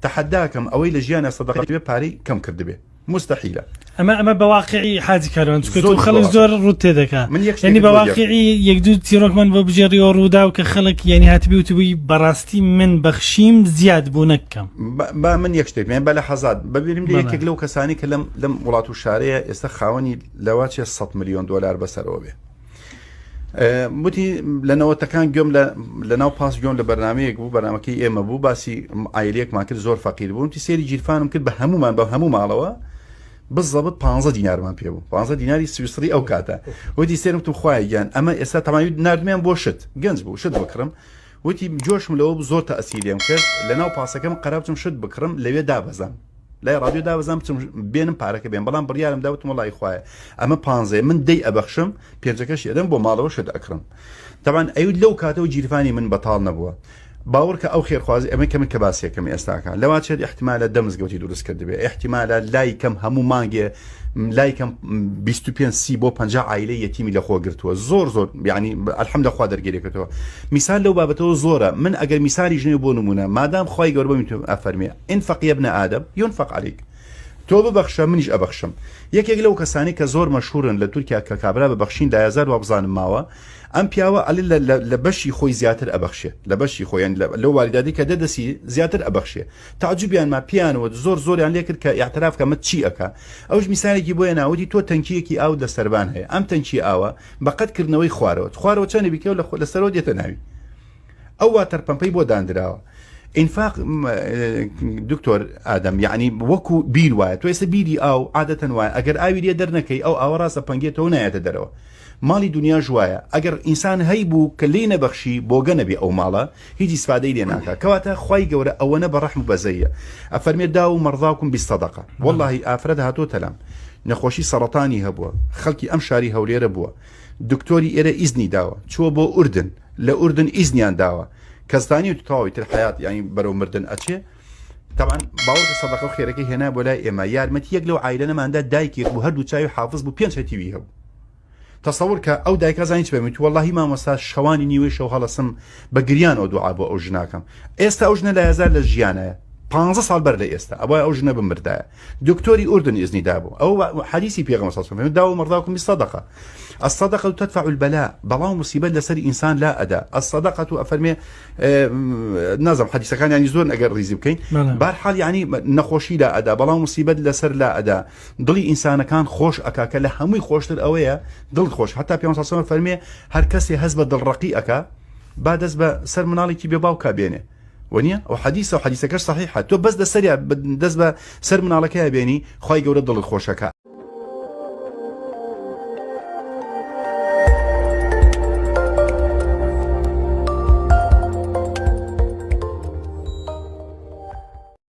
تحداكم ئەوەی لە ژیانە سەدەقەت بێ پارەی کەم کردبێ مستحیلە. ئەمە بەواقعی حاجی کاروان چکە خەڵک زۆر ڕوت تێدەکات ینی بەواقعی یەک دوو تیرۆکمان بۆ بژێڕیەوە ڕوودا و کە خەڵک ینی هاتبی وتبووی بەڕاستی من بەخشیم زیاد بوو نەکەم با من یەک شتێک بە لە حەزات ببینیم لە یەکێک لەو کەسانی کە لەم وڵات و شارەیە ئێستا خاوەنی لەواچێ 100 ملیۆن دلار بەسەرەوە بێ. وتی لەنەوەتەکان گوێم لەناو پاس گوێم لە بەرنمەیەک بوو بەرنمەکەی ئێمە بوو باسی ئایلەیەکمان کرد زۆر فەقیر بوون تی سێری گیرفانم کرد بە هەمومان بە هەموو ماڵەوە بزەبت 15 دینارمان پێ بوو 15 دیناری سویسری ئەو کاتە وتی سێرم تو خوای گیان ئەمە ئێستا تەماوی نردمیان بۆ شت گەنج بوو شت بکڕم وتی جۆشم لەوە زۆر تەئسیریم کرد لەناو پاسەکەم قەرار بچم شت بکڕم لەوێ دابەزم لای ڕادیۆ دابەزم بچم بێنم پارەکە بێن بەڵام بڕیارم داوتم وڵای خوایە ئەمە 15 من دەی ئەبەخشم پێنجەکەش ئێدەم بۆ ماڵەوە شت ئەکڕم طبعا ئەوی لەو کاتەوە گیرفانی من بەتاڵ نەبووە باوەڕکە ئەو خێرخوازی ئەمە کە من کە باسیەکەم ئێستاکە لەوا چێت احتیمالە دەمزگەوتی دروست کرد بێ احتیمالە لای کەم هەموو مانگێ لای کەم 25 بۆ 50 عائلەی یەتیمی لەخۆ گرتووە زۆر یعنی الحەمدە خوا دەرگێریەکەتەوە میسال لەو بابەتەوە زۆرە من ئەگەر میسالی ژنێ بۆ نمونە مادام خوای گەورە میتونم ئەفەرمێ انفق يا ابن آدم ينفق عليك تۆ ببەخشە منیش ئەبەخشم یەکێک لەو کەسانی کە زۆر مەشهورن لە تورکیا کە کابرا ببەخشین 10000 وابزانم ماوە ئەم پیاوە ئەلی لە بەشی خۆی زیاتر ئەبەخشێ لە بەشی خۆیان لەو واریدادی کە دەدەسی زیاتر ئەبەخشێ تعجبیان ما پیانەوە زۆریان لێ کرد کە اعتراف کە مت چی ئەکا ئەوش میسالێکی بۆیە ناوتی تۆ تەنکیەکی ئاو لە سەربان هەیە ئەم تەنکی ئاوە بەقەتکردنەوەی خوارەوە چەندی بیکە لە سەرەوە دێتە ناوی ئەو واتەرپەمپەی بۆ دانراوە انفاق دکتۆر ئادەم یعنی وەکو بیر وایە تۆ ئێستا بیری ئاو عادەتەن وایە ئەگەر ئاوی لێ دەرنەکەی ئەو ئاوە ڕاستە پەنگێتەوە نایەتە دەرەوە ماڵی دنیا ژوایە ئەگەر ئینسان هەی بوو کە لێ نەبەخشی بۆگە نەبێ ئەو ماڵە هیچ ئیسفادەی لێ ناکە کەواتە خوای گەورە ئەوەنە بەڕەحم و بەزەیە ئەفەرمێ دا و مەرضاکم بالصەدەقە واللهی ئافرەت هاتۆتە لام نەخۆشی سەرەتانی هەبووە خەڵکی ئەم شاری هەولێرە بووە دکتۆری ئێرە ئیزنی داوە چووە بۆ ئوردن لە ئوردن ئیزنیان داوە کەستانی و تەواوی تر حیات یعنی بەرەو مردن ئەچێ طبعا باوەڕ سەدەقە و خێرەکەی هێنا بۆ لای ئێمە یارمەتی یەک لەو عایلە نەماندا دایکێک بوو هەردوو چاوی حافظ بوو 5 هەتیوی هەبوو تەسەوور کە ئەو دایکە زانی چ بێت واللهی مامۆستا شەوانی نیوەی شەو هەڵەسم بە گریان ئەو دوعا بۆ ئەو ژناکەم ئێستا ئەو ژنە لە هەزار لە ژیانەیە 15 ساڵ بەر لە ئێستا ئەوە ئەو ژنە بمردایە دکتۆری ئوردن ئیزنی دابوو ئەو حەدیسی پێغەمبەر صلی الله علیه و سلم دا و مەرضاکم بالصەدەقە الصدقة تدفع البلاء بلاو مصيبة لسر إنسان لا أداء الصدقة أفرمي نظم حديث كان يعني زور أجر ريزي بكين بارحال يعني نخوشي لا أداء بلاو مصيبة لسر لا أداء ضلي إنسان كان خوش أكاك لهمي خوش الأوية ضل خوش حتى بيوم صلى الله عليه وسلم فرمي هركسي هزبة ضل رقيقك بعد هزبة سر منالي كي بيباو كابينه ونيا او حديثه وحديثك صحيحه تو بس ده سريع دز سر من على كابيني خوي جوره ضل خوشك